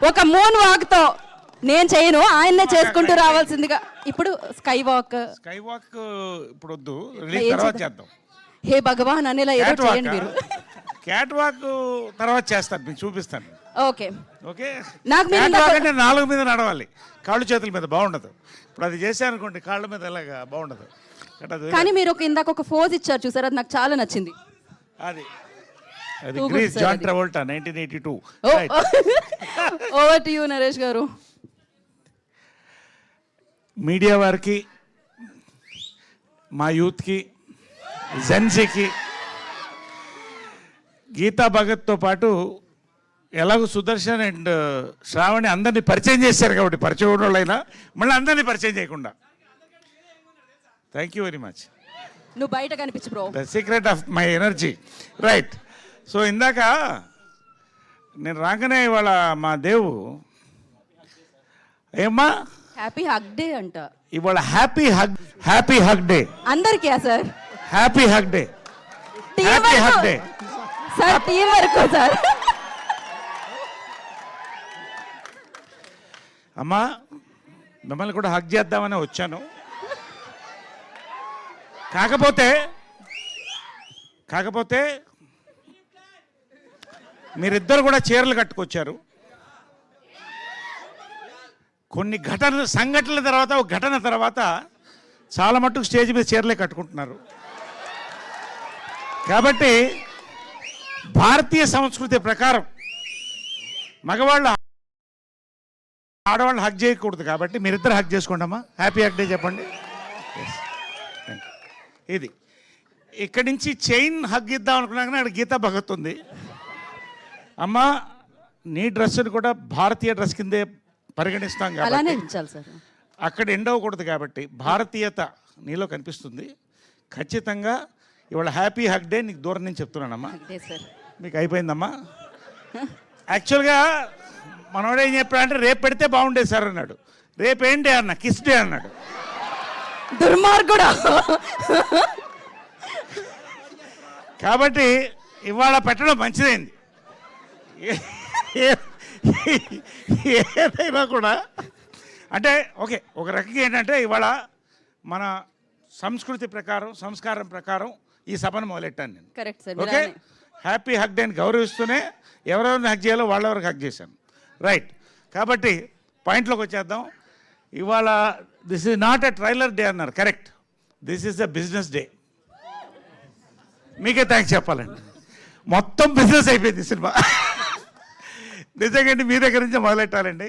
ఒక మూన్ వాక్తో నేను చేయను, ఆయన్నే చేసుకుంటూ రావాల్సిందిగా. ఇప్పుడు స్కై వాక్ ఇప్పుడు వద్దు, రిలీజ్ తర్వాత చేద్దాం. హే భగవాన్ అనేలా ఏదో చేయండి మీరు. క్యాట్ వాక్ తర్వాత చేస్తాను, మీకు చూపిస్తాను. Okay okay. నాకు క్యాట్ వాక్ అంటే 4 మీద నడవాలి, కాళ్ళు చేతుల మీద బాగుండదు. ఇప్పుడు అది చేశారనుకోండి కాళ్ళ మీద ఎలాగా బాగుండదు. కానీ మీరు ఇందాక ఒక ఫోజ్ ఇచ్చారు చూసారు, అది నాకు చాలా నచ్చింది. అది Grease, John Travolta 1982. Over to you Naresh garu. Media వారికి, మా యూత్కి, జెన్సీకి, గీతా భగత్తో పాటు ఎలాగో సుదర్శన్ అండ్ శ్రావణి అందరినీ పరిచయం చేశారు కాబట్టి, పరిచయం ఉన్న వాళ్ళైనా మళ్ళీ అందరినీ పరిచయం చేయకుండా. Thank you very much. నువ్వు బయట కనిపించు bro. The secret of my energy. Right. So ఇందాక నేను రాగానే ఇవాళ మా దేవు ఏమ్మా హ్యాపీ హగ్ డే అంట ఇవాళ. హ్యాపీ హగ్ డే అందరికీ sir. Happy hug day. Happy hug day sir. Team work sir. అమ్మా మిమ్మల్ని కూడా హగ్ చేద్దామని వచ్చాను. కాకపోతే మీరిద్దరు కూడా చీరలు కట్టుకొచ్చారు. కొన్ని సంఘటనల తర్వాత, ఒక ఘటన తర్వాత చాలా మట్టుకు స్టేజ్ మీద చీరలే కట్టుకుంటున్నారు. కాబట్టి భారతీయ సంస్కృతి ప్రకారం మగవాళ్ళు ఆడవాళ్ళు హగ్ చేయకూడదు. కాబట్టి మీరిద్దరు హగ్ చేసుకోండి అమ్మా. హ్యాపీ హగ్ డే చెప్పండి. ఇది ఇక్కడి నుంచి చైన్ హగ్ ఇద్దాం అనుకున్నాక అక్కడ గీతా భగత్ ఉంది. అమ్మ నీ డ్రెస్సును కూడా భారతీయ డ్రెస్ కిందే పరిగణిస్తాం కాబట్టి అక్కడ ఎండ్ అవ్వకూడదు. కాబట్టి భారతీయత నీలో కనిపిస్తుంది. ఖచ్చితంగా ఇవాళ హ్యాపీ హగ్ డే నీకు దూరం నుంచి చెప్తున్నానమ్మా. మీకు అయిపోయిందమ్మా. యాక్చువల్గా మనోడు ఏం చెప్పాడంటే రేపు పెడితే బాగుండేది సార్ అన్నాడు. రేపేంటి అన్న కిస్ డే అన్నాడు. దుర్మార్గుడా. కాబట్టి ఇవాళ పెట్టడం మంచిదైంది. ఏదైనా కూడా అంటే ఓకే, ఒక రకంగా ఏంటంటే ఇవాళ మన సంస్కృతి ప్రకారం, సంస్కారం ప్రకారం ఈ సభను మొదలెట్టాను నేను. ఓకే. హ్యాపీ హగ్ డేని గౌరవిస్తూనే ఎవరెవరిని హగ్ చేయాలో వాళ్ళెవరికి హగ్ చేశాను. రైట్. కాబట్టి పాయింట్లోకి వచ్చేద్దాం. ఇవాళ this is not a trailer day అన్నారు. Correct. This is a business day. మీకే థ్యాంక్స్ చెప్పాలండి. మొత్తం బిజినెస్ అయిపోయింది సినిమా. నిజంగా మీ దగ్గర నుంచి మొదలెట్టాలండి.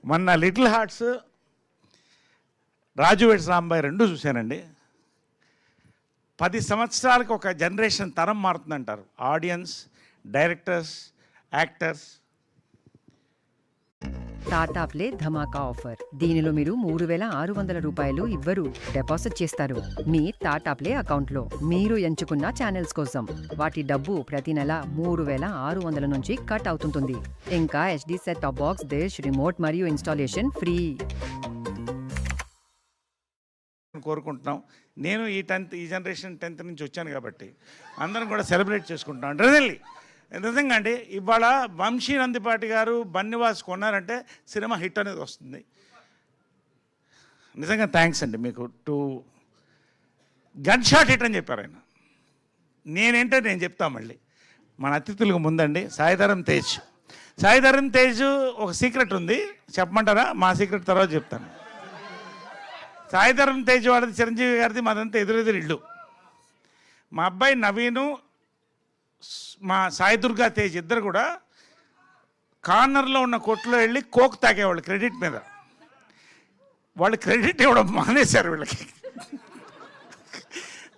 మొన్న Little Hearts, Raju weds Rambai 2 చూశానండి. 10 సంవత్సరాలకు ఒక జనరేషన్ తరం మారుతుందంటారు. Audience, directors, actors. Tata Play Dhamaka offer. దీనిలో మీరు 3,600 రూపాయలు ఇవ్వరు డిపాజిట్ చేస్తారు మీ టాటా ప్లే అకౌంట్లో. మీరు ఎంచుకున్న ఛానల్స్ కోసం వాటి డబ్బు ప్రతి నెల 3,600 నుంచి కట్ అవుతుంటుంది. ఇంకా HD set top box, dish, remote మరియు ఇన్స్టాలేషన్ ఫ్రీ. కోరుకుంటున్నాం. నేను ఈ జనరేషన్ 10th నుంచి వచ్చాను కాబట్టి అందరం కూడా సెలబ్రేట్ చేసుకుంటున్నాం. రియల్లీ నిజంగా అండి. ఇవాళ వంశీ నందిపాటి గారు బన్నివాస్ కొన్నారంటే సినిమా హిట్ అనేది వస్తుంది. నిజంగా థ్యాంక్స్ అండి మీకు. గన్ షాట్ హిట్ అని చెప్పారు ఆయన. నేను చెప్తా మళ్ళీ. మన అతిథులకు ముందండి సాయిధరం తేజ్ ఒక సీక్రెట్ ఉంది, చెప్పమంటారా? మా సీక్రెట్ తర్వాత చెప్తాను. సాయిధరం తేజ్ వాడిది, చిరంజీవి గారిది, మాదంతా ఎదురెదురు ఇల్లు. మా అబ్బాయి నవీను, మా సాయి దుర్గా తేజ్ ఇద్దరు కూడా కార్నర్లో ఉన్న కొట్లో వెళ్ళి కోక్ తాగేవాళ్ళు క్రెడిట్ మీద. వాళ్ళు క్రెడిట్ ఇవ్వడం మానేశారు వీళ్ళకి.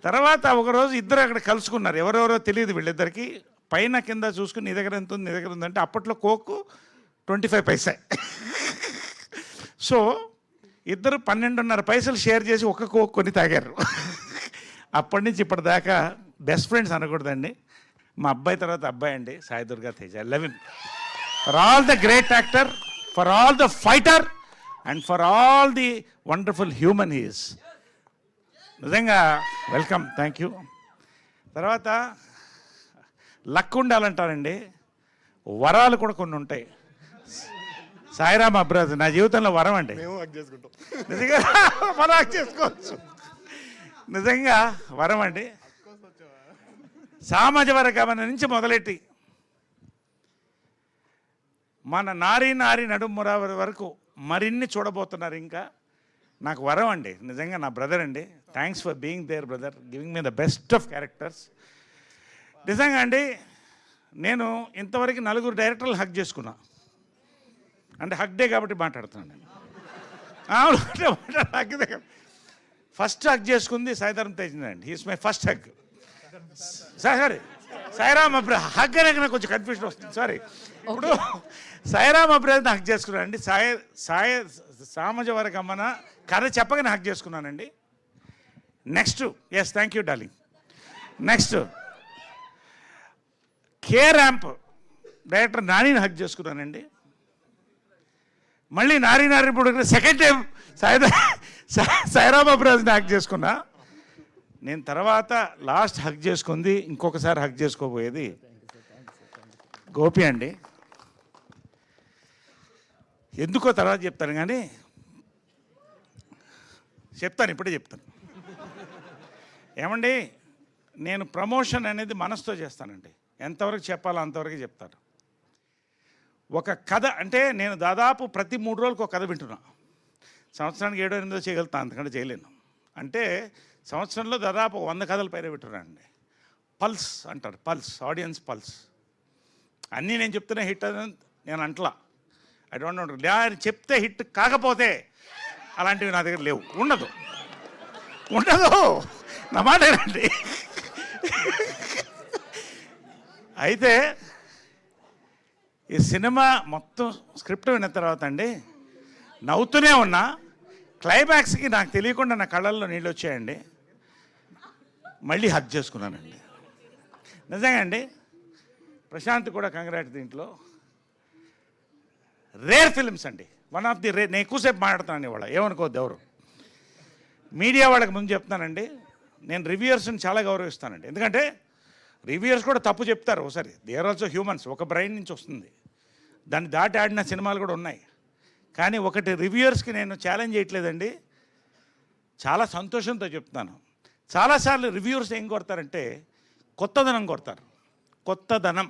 తర్వాత ఒకరోజు ఇద్దరు అక్కడ కలుసుకున్నారు. ఎవరెవరో తెలియదు వీళ్ళిద్దరికి. పైన కింద చూసుకుని నీ దగ్గర ఎంత ఉంది, నీ దగ్గర ఉందంటే అప్పట్లో కోక్ 25 పైసా. సో ఇద్దరు 12.5 పైసలు షేర్ చేసి ఒక్క కోక్ కొని తాగారు. అప్పటి నుంచి ఇప్పటిదాకా బెస్ట్ ఫ్రెండ్స్ అనకూడదండి. మా అబ్బాయి తర్వాత అబ్బాయి అండి Sai Durga Tej. I love him for all the great actor, for all the fighter and for all the wonderful human he is. నిజంగా వెల్కమ్. Thank you. తర్వాత లక్ ఉండాలంటారండి. వరాలు కూడా కొన్ని ఉంటాయి. సాయిరామ్ అబ్రాజ్ నా జీవితంలో వరం అండి. మేము హక్ చేసుకుంటాం. నిజంగా మనం హక్ చేసుకోవచ్చు, నిజంగా వరం అండి. సామాజిక వర్గం నుంచి మొదలెట్టి మన నారీ నడుముర వరకు మరిన్ని చూడబోతున్నారు. ఇంకా నాకు వరం అండి, నిజంగా నా బ్రదర్ అండి. Thanks for being there brother, giving me the best of characters. నిజంగా అండి, నేను ఇంతవరకు 4 డైరెక్టర్లు హక్ చేసుకున్నా. అంటే హక్ డే కాబట్టి మాట్లాడుతున్నాను నేను. హక్ డే ఫస్ట్ హక్ చేసుకుంది సాయిధరం తేజ్ అండి. He's my first hug. Sorry Sairam Abraj hug అనే నాకు కొంచెం కన్ఫ్యూజన్ వస్తుంది, సారీ. ఇప్పుడు సాయిరామ్ అబ్రాజ్ హక్ చేసుకున్నాను అండి. సామాజిక వర్గమ్మన కథ చెప్పగానే హక్ చేసుకున్నానండి. Next, yes thank you darling. Next K ramp director నానిని హక్ చేసుకున్నానండి. మళ్ళీ నారీ ఇప్పుడు సెకండ్ టైం సాయిరామ్ అబ్రాజ్ని హక్ చేసుకున్నా. నేను తర్వాత లాస్ట్ హక్ చేసుకుంది, ఇంకొకసారి హక్ చేసుకోబోయేది గోపి అండి. ఎందుకో తర్వాత చెప్తాను, కానీ చెప్తాను, ఇప్పుడే చెప్తాను. ఏమండి, నేను ప్రమోషన్ అనేది మనసుతో చేస్తానండి. ఎంతవరకు చెప్పాలో అంతవరకు చెప్తాను. ఒక కథ అంటే నేను దాదాపు ప్రతి 3 రోజులకు ఒక కథ వింటున్నా. సంవత్సరానికి 7-8 చేయగలుగుతాను, అంతకంటే చేయలేను. అంటే సంవత్సరంలో దాదాపు 100 కథల పైన వింటున్నానండి. పల్స్ అంటారు, పల్స్, ఆడియన్స్ పల్స్. అన్నీ నేను చెప్తున్నా హిట్ అని నేను అంటలా. ఐ డోంట్ నో, చెప్తే హిట్ కాకపోతే అలాంటివి నా దగ్గర లేవు, ఉండదు నా మాట ఏనండి. అయితే ఈ సినిమా మొత్తం స్క్రిప్ట్ విన్న తర్వాత అండి నవ్వుతూనే ఉన్నా. క్లైమాక్స్కి నాకు తెలియకుండా నా కళ్ళల్లో నీళ్ళు వచ్చాయండి. మళ్ళీ హక్ చేసుకున్నానండి. నిజంగా అండి, ప్రశాంత్ కూడా కంగ్రాట్. దీంట్లో రేర్ ఫిల్మ్స్ అండి, వన్ ఆఫ్ ది రేర్. నేను ఎక్కువసేపు మాట్లాడుతాను ఇవాళ, ఏమనుకోవద్దు ఎవరు. మీడియా వాళ్ళకి ముందు చెప్తానండి, నేను రివ్యూయర్స్ని చాలా గౌరవిస్తానండి. ఎందుకంటే రివ్యూయర్స్ కూడా తప్పు చెప్తారు ఒకసారి. దే ఆర్ ఆల్సో హ్యూమన్స్, ఒక బ్రెయిన్ నుంచి వస్తుంది. దాన్ని దాటి ఆడిన సినిమాలు కూడా ఉన్నాయి. కానీ ఒకటి రివ్యూయర్స్కి నేను ఛాలెంజ్ చేయట్లేదండి, చాలా సంతోషంతో చెప్తాను. చాలాసార్లు రివ్యూయర్స్ ఏం కొడతారంటే కొత్తదనం కొడతారు. కొత్తదనం.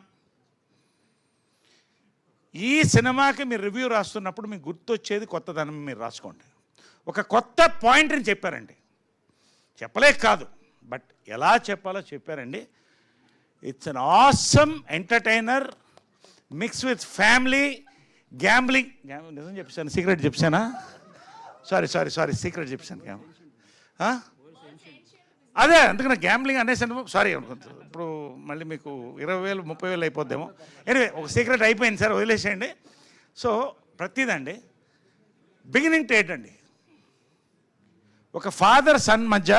ఈ సినిమాకి మీరు రివ్యూ రాస్తున్నప్పుడు మీకు గుర్తొచ్చేది కొత్తదనం. మీరు రాసుకోండి. ఒక కొత్త పాయింట్ని చెప్పారండి, చెప్పలేక కాదు, బట్ ఎలా చెప్పాలో చెప్పారండి. It's an awesome entertainer mix with family gambling. నిజం చెప్పాను, సీక్రెట్ చెప్పానా? సారీ సీక్రెట్ చెప్పాను. అదే అందుకని గ్యాంబ్లింగ్ అనేసాను, సారీ. ఇప్పుడు మళ్ళీ మీకు 20,000 30,000 అయిపోద్దేమో. ఎనివే, ఒక సీక్రెట్ అయిపోయింది సార్, వదిలేసేయండి. సో ప్రతిదండి బిగినింగ్ టు ఎండ్ అండి. ఒక ఫాదర్ సన్ మధ్య,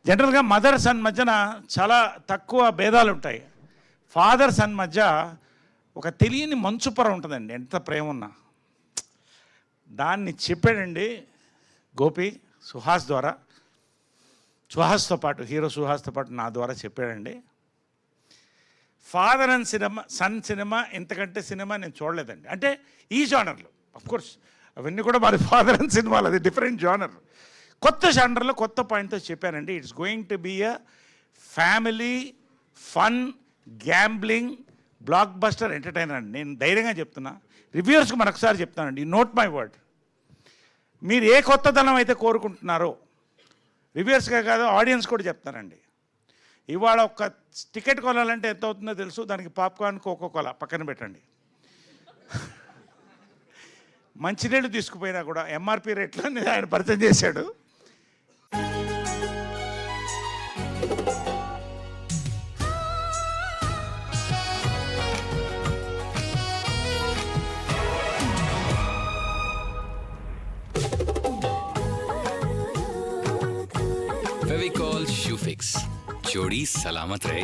జనరల్గా మదర్ సన్ మధ్యన చాలా తక్కువ భేదాలు ఉంటాయి. ఫాదర్ సన్ మధ్య ఒక తెలియని మంచుపొర ఉంటుందండి, ఎంత ప్రేమ ఉన్నా. దాన్ని చెప్పాడండి గోపి సుహాస్ ద్వారా. సుహాస్తో పాటు, హీరో సుహాస్తో పాటు నా ద్వారా చెప్పాడండి. Father and cinema, son cinema, ఇంతకంటే సినిమా నేను చూడలేదండి. అంటే ఈ జానర్లో అఫ్కోర్స్ అవన్నీ కూడా మరి ఫాదర్ అండ్ సినిమాలు, అది డిఫరెంట్ జానర్. కొత్త జానర్లో కొత్త పాయింట్తో చెప్పానండి. It's going to be a family fun gambling blockbuster entertainer అండి. నేను ధైర్యంగా చెప్తున్నా, రివ్యూయర్స్కి మరొకసారి చెప్తానండి, ఈ నోట్ మై వర్డ్. మీరు ఏ కొత్తదనం అయితే కోరుకుంటున్నారో, రివ్యూయర్స్గా కాదు ఆడియన్స్ కూడా చెప్తానండి. ఇవాళ ఒక టికెట్ కొనాలంటే ఎంత అవుతుందో తెలుసు. దానికి పాప్కార్న్, కోకోకోలా పక్కన పెట్టండి. మంచినీళ్ళు తీసుకుపోయినా కూడా ఎంఆర్పి రేట్లో ఆయన పరిచయం చేశాడు. फेविकॉल शू फिक्स, जोड़ी सलामत रहे.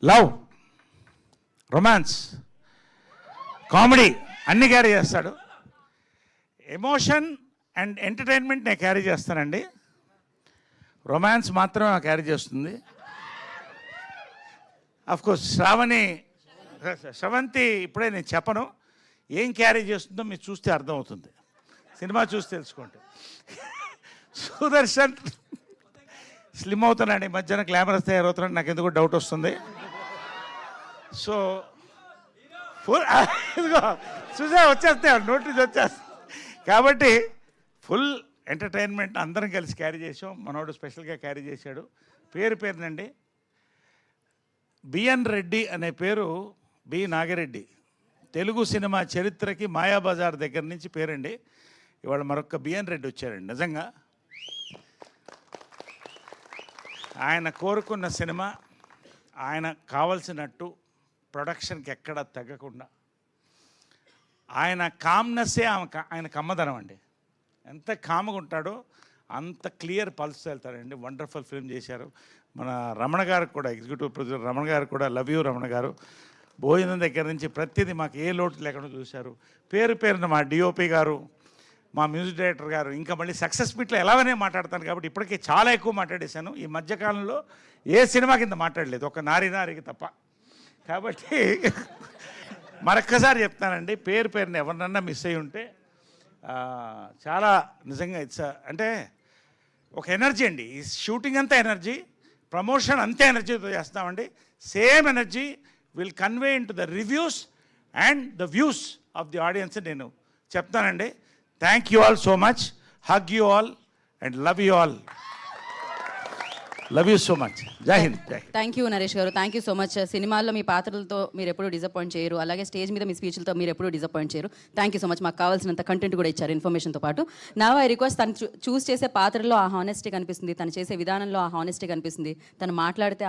లవ్, రొమాన్స్, కామెడీ అన్నీ క్యారీ చేస్తాడు. ఎమోషన్ అండ్ ఎంటర్టైన్మెంట్ నేను క్యారీ చేస్తానండి. రొమాన్స్ మాత్రం క్యారీ చేస్తుంది. అఫ్కోర్స్ శ్రావణి శ్రవంతి ఇప్పుడే నేను చెప్పను, ఏం క్యారీ చేస్తుందో మీరు చూస్తే అర్థమవుతుంది, సినిమా చూసి తెలుసుకోండి. సుదర్శన్ స్లిమ్ అవుతున్నాడు, ఈ మధ్యన గ్లామరస్ తయారవుతున్నాడు, నాకు ఎందుకు డౌట్ వస్తుంది. సో ఫుల్ ఇదిగో చూసా వచ్చేస్తాయి, నోటీస్ వచ్చేస్తాయి. కాబట్టి ఫుల్ ఎంటర్టైన్మెంట్ అందరం కలిసి క్యారీ చేసాం. మనోడు స్పెషల్గా క్యారీ చేశాడు. పేరునండి, బిఎన్ రెడ్డి అనే పేరు బి నాగిరెడ్డి, తెలుగు సినిమా చరిత్రకి మాయాబజార్ దగ్గర నుంచి పేరండి. ఇవాళ మరొక బిఎన్ రెడ్డి వచ్చారండి. నిజంగా ఆయన కోరుకున్న సినిమా ఆయన కావలసినట్టు ప్రొడక్షన్కి ఎక్కడ తగ్గకుండా, ఆయన కామ్నెస్సే ఆయన కమ్మదనం అండి. ఎంత కామ్గా ఉంటాడో అంత క్లియర్ పల్స్ వెళ్తాడండి. వండర్ఫుల్ ఫిల్మ్ చేశారు. మన రమణ గారికి కూడా, ఎగ్జిక్యూటివ్ ప్రొడ్యూసర్ రమణ గారికి కూడా లవ్ యూ రమణ గారు. భోజనం దగ్గర నుంచి ప్రతిదీ మాకు ఏ లోటు లేకుండా చూశారు. పేరున మా డిఓపి గారు, మా మ్యూజిక్ డైరెక్టర్ గారు, ఇంకా మళ్ళీ సక్సెస్ మీట్లో ఎలాగనే మాట్లాడతాను కాబట్టి ఇప్పటికే చాలా ఎక్కువ మాట్లాడేశాను. ఈ మధ్యకాలంలో ఏ సినిమా కింద మాట్లాడలేదు, ఒక నారికి తప్ప. కాబట్టి మరొక్కసారి చెప్తానండి, పేరున ఎవరినన్నా మిస్ అయ్యి ఉంటే చాలా నిజంగా అంటే ఒక ఎనర్జీ అండి. ఈ షూటింగ్ అంతా ఎనర్జీ, ప్రమోషన్ అంతే ఎనర్జీతో చేస్తామండి. Same energy will convey in to the reviews and the views of the audience నేను చెప్తానండి. Thank you all so much, hug you all and love you all, love you so much. జై హింద్. జై Hind. Thank you Naresh గారు, thank you so much. సినిమాల్లో మీ పాత్రలతో మీరు ఎప్పుడూ disappoint చేయరు, అలాగే స్టేజ్ మీద మీ స్పీచ్లతో మీరు ఎప్పుడూ డిసప్పాయింట్ చేయరు. Thank you so much. మాకు కావాల్సినంత కంటెంట్ కూడా ఇచ్చారు, ఇన్ఫర్మేషన్తో పాటు. నా ఐ రిక్వెస్ట్, తను చూస్ చేసే పాత్రలో ఆ హానెస్టీ కనిపిస్తుంది, తను చేసే విధానంలో ఆ హానెస్టీ కనిపిస్తుంది, తను మాట్లాడితే